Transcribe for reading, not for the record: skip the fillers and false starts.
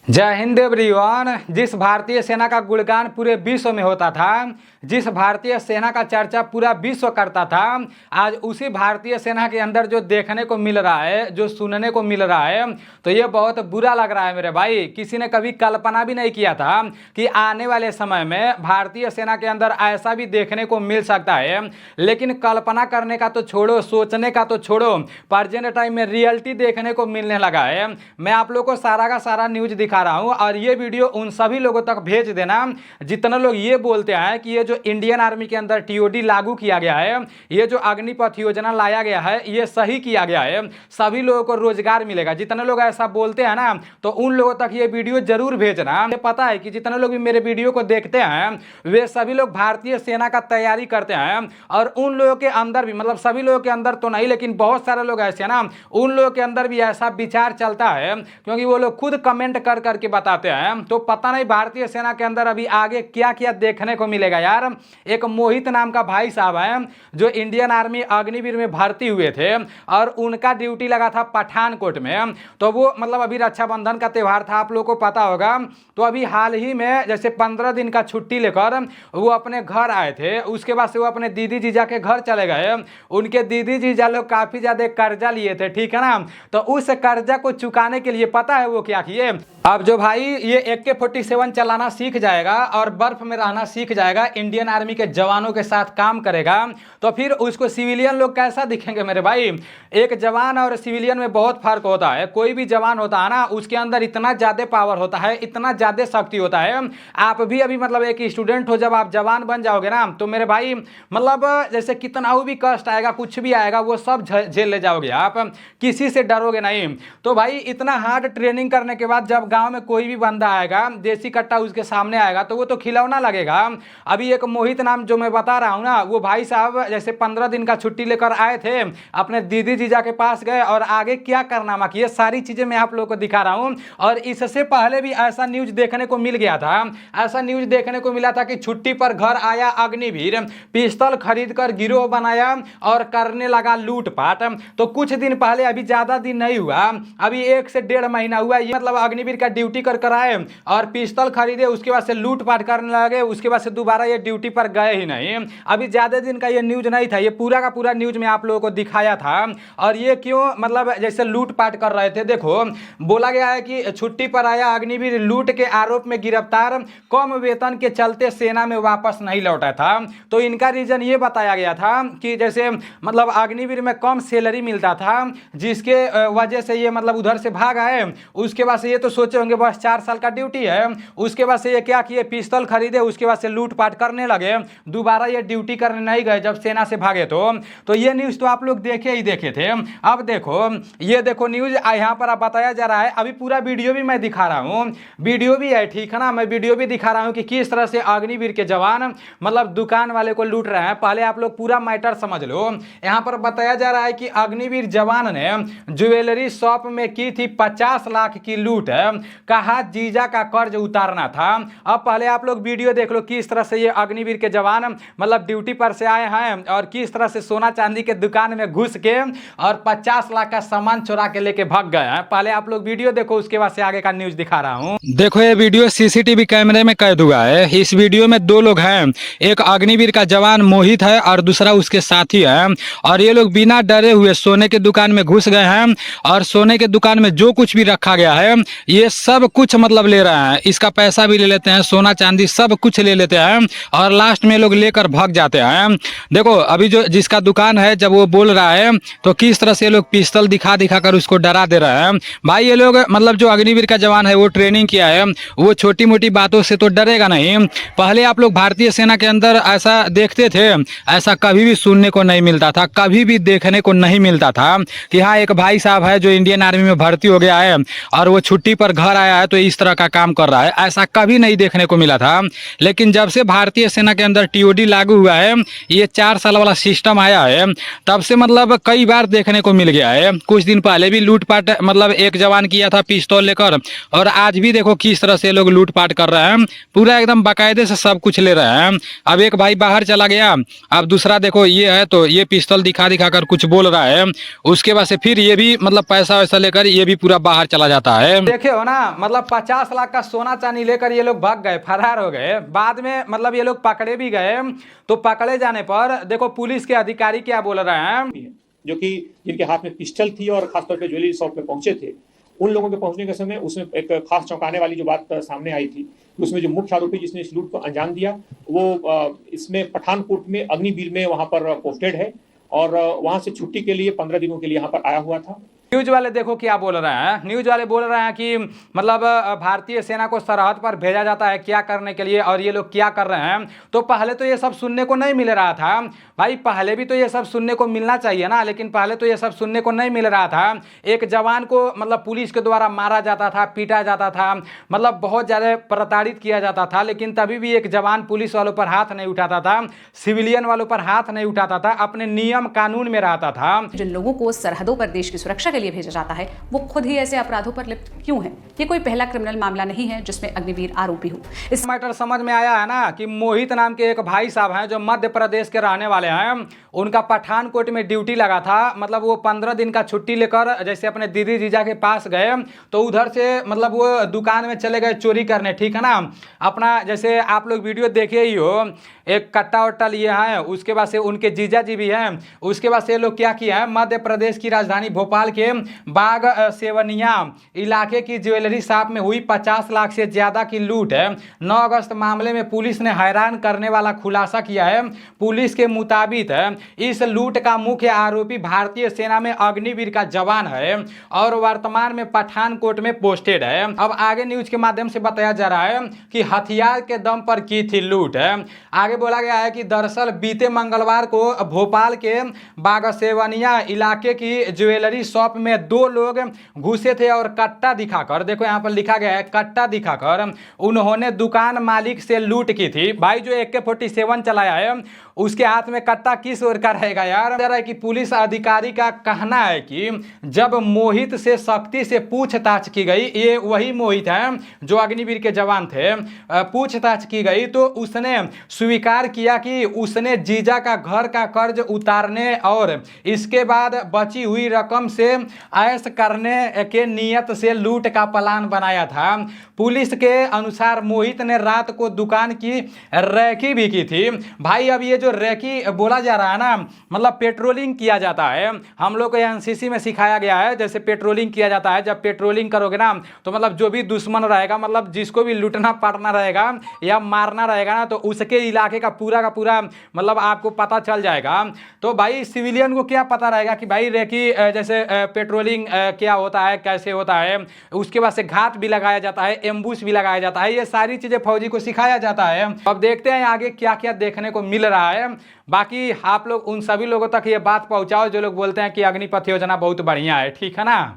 जय हिंद एवरीवन। जिस भारतीय सेना का गुणगान पूरे विश्व में होता था, जिस भारतीय सेना का चर्चा पूरा विश्व करता था, आज उसी भारतीय सेना के अंदर जो देखने को मिल रहा है, जो सुनने को मिल रहा है, तो ये बहुत बुरा लग रहा है मेरे भाई। किसी ने कभी कल्पना भी नहीं किया था कि आने वाले समय में भारतीय सेना के अंदर ऐसा भी देखने को मिल सकता है। लेकिन कल्पना करने का तो छोड़ो, सोचने का तो छोड़ो, प्रेजेंट टाइम में रियलिटी देखने को मिलने लगा है। मैं आप लोग को सारा का सारा न्यूज दिखा रहा हूं और ये वीडियो उन सभी लोगों तक भेज देना जितने लोग ये बोलते हैं कि ये जो इंडियन आर्मी के अंदर टीओडी लागू किया गया है, ये जो अग्निपथ योजना लाया गया है, ये सही किया गया है, सभी लोगों को रोजगार मिलेगा। जितने लोग ऐसा बोलते हैं ना, तो उन लोगों तक ये वीडियो जरूर भेजना। मुझे पता है कि जितने लोग भी मेरे वीडियो को देखते हैं वे सभी लोग भारतीय सेना का तैयारी करते हैं और उन लोगों के अंदर भी, मतलब सभी लोगों के अंदर तो नहीं, लेकिन बहुत सारे लोग ऐसे हैं ना, उन लोगों के अंदर भी ऐसा विचार चलता है, क्योंकि वो लोग खुद कमेंट कर करके बताते हैं। तो पता नहीं भारतीय सेना के अंदर अभी आगे क्या क्या देखने को मिलेगा यार। एक मोहित नाम का भाई साहब है जो इंडियन आर्मी अग्निवीर में भर्ती हुए थे और उनका ड्यूटी लगा था पठानकोट में। तो वो मतलब अभी रक्षाबंधन का त्यौहार था, आप लोगों को पता होगा। तो अभी हाल ही में जैसे 15 दिन का छुट्टी लेकर वो अपने घर आए थे। उसके बाद से वो अपने दीदी जीजा के घर चले गए। उनके दीदी जीजा लोग काफी ज्यादा कर्जा लिए थे, ठीक है ना। तो उस कर्जा को चुकाने के लिए पता है वो क्या किए। अब जो भाई ये AK-47 चलाना सीख जाएगा और बर्फ में रहना सीख जाएगा, इंडियन आर्मी के जवानों के साथ काम करेगा, तो फिर उसको सिविलियन लोग कैसा दिखेंगे मेरे भाई। एक जवान और सिविलियन में बहुत फर्क होता है। कोई भी जवान होता है ना, उसके अंदर इतना ज्यादा पावर होता है, इतना ज्यादा शक्ति होता है। आप भी अभी मतलब एक स्टूडेंट हो, जब आप जवान बन जाओगे ना, तो मेरे भाई मतलब जैसे कितना भी कष्ट आएगा, कुछ भी आएगा, वो सब झेल ले जाओगे आप, किसी से डरोगे नहीं। तो भाई इतना हार्ड ट्रेनिंग करने के बाद जब गांव में कोई भी बंदा आएगा, देसी कट्टा उसके सामने आएगा, तो वो तो खिलौना लगेगा। अभी एक मोहित नाम जो मैं बता रहा हूं ना, वो भाई साहब जैसे 15 दिन का छुट्टी लेकर आए थे, अपने दीदी जीजा के पास गए और आगे क्या कारनामा किए, सारी चीजें मैं आप लोगों को दिखा रहा हूं। और इससे पहले भी ऐसा न्यूज देखने को मिल गया था, ऐसा न्यूज देखने को मिला था कि छुट्टी पर घर आया अग्निवीर, पिस्तौल खरीद कर गिरोह बनाया और करने लगा लूटपाट। तो कुछ दिन पहले, अभी ज्यादा दिन नहीं हुआ, अभी 1 से 1.5 महीना हुआ, ये मतलब अग्निवीर का ड्यूटी कर आए और पिस्तौल खरीदे, उसके बाद से लूटपाट करने लगे, उसके बाद से दोबारा ये ड्यूटी पर गए ही नहीं। अभी ज्यादा दिन का ये न्यूज नहीं था, ये पूरा का पूरा न्यूज में आप लोगों को दिखाया था। और ये क्यों मतलब जैसे लूटपाट कर रहे थे, देखो बोला गया है कि छुट्टी पर आया अग्निवीर, लूट के आरोप में गिरफ्तार, कम वेतन के चलते सेना में वापस नहीं लौटा था। तो इनका रीजन ये बताया गया था कि जैसे मतलब अग्निवीर में कम सैलरी मिलता था, जिसके वजह से ये मतलब उधर से भाग आए। उसके बाद से ये तो सोचे होंगे बस 4 साल का ड्यूटी है, उसके बाद से ये क्या किए, पिस्तौल खरीदे, उसके बाद से लूटपाट करने लगे, दोबारा ये ड्यूटी करने नहीं गए जब सेना से भागे। तो ये न्यूज तो आप लोग देखे ही देखे थे। अब देखो, ये देखो न्यूज यहाँ पर आप बताया जा रहा है, अभी पूरा वीडियो भी मैं दिखा रहा हूँ, वीडियो भी है, ठीक है ना। मैं वीडियो भी दिखा रहा हूँ कि किस तरह से अग्निवीर के जवान मतलब दुकान वाले को लूट रहे हैं। पहले आप लोग पूरा मैटर समझ लो। यहाँ पर बताया जा रहा है कि अग्निवीर जवान ने ज्वेलरी शॉप में की थी 50 लाख की लूट, कहा जीजा का कर्ज उतारना था। अब पहले आप लोग वीडियो देख लो किस तरह से ये अग्निवीर के जवान मतलब ड्यूटी पर से आए हैं और किस तरह से सोना चांदी के दुकान में घुस के और 50 लाख का सामान चुरा के लेके भाग गए हैं। पहले आप लोग वीडियो देखो, उसके बाद से आगे का न्यूज दिखा रहा हूं। देखो ये वीडियो सीसीटीवी कैमरे में कैद हुआ है। इस वीडियो में 2 लोग हैं, एक अग्निवीर का जवान मोहित है और दूसरा उसके साथी है। और ये लोग बिना डरे हुए सोने के दुकान में घुस गए हैं और सोने के दुकान में जो कुछ भी रखा गया है ये सब कुछ मतलब ले रहे हैं, इसका पैसा भी ले लेते हैं, सोना चांदी सब कुछ ले लेते हैं और लास्ट में लोग लेकर भाग जाते हैं। देखो अभी जो जिसका दुकान है, जब वो बोल रहा है तो किस तरह से लोग पिस्तौल दिखा दिखा कर उसको डरा दे रहे हैं। भाई ये लोग मतलब जो अग्निवीर का जवान है वो ट्रेनिंग किया है, वो छोटी मोटी बातों से तो डरेगा नहीं। पहले आप लोग भारतीय सेना के अंदर ऐसा देखते थे, ऐसा कभी भी सुनने को नहीं मिलता था, कभी भी देखने को नहीं मिलता था कि हाँ एक भाई साहब है जो इंडियन आर्मी में भर्ती हो गया है और वो छुट्टी पर घर आया है तो इस तरह का काम कर रहा है, ऐसा कभी नहीं देखने को मिला था। लेकिन जब से भारतीय भारतीय सेना के अंदर टीओडी लागू हुआ है, ये 4 साल वाला सिस्टम आया है, तब से मतलब कई बार देखने को मिल गया है। कुछ दिन पहले भी लूटपाट मतलब एक जवान किया था पिस्तौल लेकर, और आज भी देखो किस तरह से लोग लूटपाट कर रहे हैं, पूरा एकदम बाकायदे से सब कुछ ले रहे हैं। अब एक भाई बाहर चला गया, अब दूसरा देखो ये है तो ये पिस्तौल दिखा दिखा कर कुछ बोल रहा है, उसके बाद से फिर ये भी मतलब पैसा वैसा लेकर ये भी पूरा बाहर चला जाता है। देखे हो ना, मतलब 50 लाख का सोना चांदी लेकर ये लोग भाग गए, फरार हो गए। बाद में मतलब ये लोग पकड़े भी गए, तो पकड़े जाने पर देखो पुलिस के अधिकारी क्या बोल रहे हैं, जो कि जिनके हाथ में पिस्टल थी और खासतौर पे ज्वेलरी शॉप पे पहुंचे थे, उन लोगों के पहुंचने के समय उसमें एक खास चौंकाने वाली जो बात सामने आई थी, उसमें जो मुख्य आरोपी जिसने इस लूट को अंजाम दिया वो इसमें पठानकोट में अग्निवीर में वहां पर पोस्टेड है और वहां से छुट्टी के लिए 15 दिनों के लिए यहाँ पर आया हुआ था। न्यूज वाले देखो क्या बोल रहे हैं, न्यूज वाले बोल रहे हैं कि मतलब भारतीय सेना को सरहद पर भेजा जाता है क्या करने के लिए, और ये लोग क्या कर रहे हैं। तो पहले तो ये सब सुनने को नहीं मिल रहा था भाई, पहले भी तो ये सब सुनने को मिलना चाहिए ना, लेकिन पहले तो ये सब सुनने को नहीं मिल रहा था। एक जवान को मतलब पुलिस के द्वारा मारा जाता था, पीटा जाता था, मतलब बहुत ज़्यादा प्रताड़ित किया जाता था, लेकिन तभी भी एक जवान पुलिस वालों पर हाथ नहीं उठाता था, सिविलियन वालों पर हाथ नहीं उठाता था, अपने नियम कानून में रहता था। जिन लोगों को सरहदों पर देश की सुरक्षा के लिए भेजा जाता है वो खुद ही ऐसे अपराधों पर लिप्त क्यों हैं? ये कोई पहला क्रिमिनल मामला नहीं है जिसमें अग्निवीर आरोपी हो। इस मैटर समझ में आया है ना कि मोहित नाम के एक भाई साहब हैं जो मध्य प्रदेश के रहने वाले हैं, उनका पठानकोट में ड्यूटी लगा था। मतलब वो 15 दिन का छुट्टी लेकर जैसे अपने दीदी जीजा के पास गए, तो उधर से मतलब वो दुकान में चले गए चोरी करने, ठीक है ना। अपना जैसे आप लोग वीडियो देखे ही हो, एक कट्टा वट्टा लिए हैं, उसके बाद से उनके जीजा जी भी हैं, उसके बाद से ये लोग क्या किया है, मध्य प्रदेश की राजधानी भोपाल के बाग सेवनिया इलाके की ज्वेलरी शॉप में हुई 50 लाख से ज़्यादा की लूट है। 9 अगस्त मामले में पुलिस ने हैरान करने वाला खुलासा किया है। पुलिस के मुताबिक इस लूट का मुख्य आरोपी भारतीय सेना में अग्निवीर का जवान है और वर्तमान में पठानकोट में पोस्टेड है। अब आगे न्यूज के माध्यम से बताया जा रहा है कि हथियार के दम पर की थी लूट है। आगे बोला गया है कि दरअसल बीते मंगलवार को भोपाल के बागसेवनिया इलाके की ज्वेलरी शॉप में 2 लोग घुसे थे और कट्टा दिखाकर, देखो यहाँ पर लिखा गया है कट्टा दिखाकर उन्होंने दुकान मालिक से लूट की थी। भाई जो AK-47 चलाया है उसके हाथ में कट्टा किस ओर का रहेगा यार। जरा कि पुलिस अधिकारी का कहना है कि जब मोहित से सख्ती से पूछताछ की गई, ये वही मोहित है जो अग्निवीर के जवान थे, पूछताछ की गई तो उसने स्वीकार किया कि उसने जीजा का घर का कर्ज उतारने और इसके बाद बची हुई रकम से ऐश करने के नियत से लूट का प्लान बनाया था। पुलिस के अनुसार मोहित ने रात को दुकान की रैकी भी की थी। भाई अब ये जो रैकी बोला जा रहा है ना, मतलब पेट्रोलिंग किया जाता है, हम लोग को NCC में सिखाया गया है जैसे पेट्रोलिंग किया जाता है। जब पेट्रोलिंग करोगे ना तो मतलब जो भी दुश्मन रहेगा, मतलब जिसको भी लूटना पाटना रहेगा या मारना रहेगा ना, तो उसके इलाके का पूरा मतलब आपको पता चल जाएगा। तो भाई सिविलियन को क्या पता रहेगा कि भाई रैकी जैसे पेट्रोलिंग क्या होता है, कैसे होता है। उसके बाद से घात भी लगाया जाता है, एम्बुश भी लगाया जाता है, ये सारी चीज़ें फौजी को सिखाया जाता है। अब देखते हैं आगे क्या क्या देखने को मिल रहा है। बाकी आप लोग उन सभी लोगों तक ये बात पहुंचाओ जो लोग बोलते हैं कि अग्निपथ योजना बहुत बढ़िया है, ठीक है ना।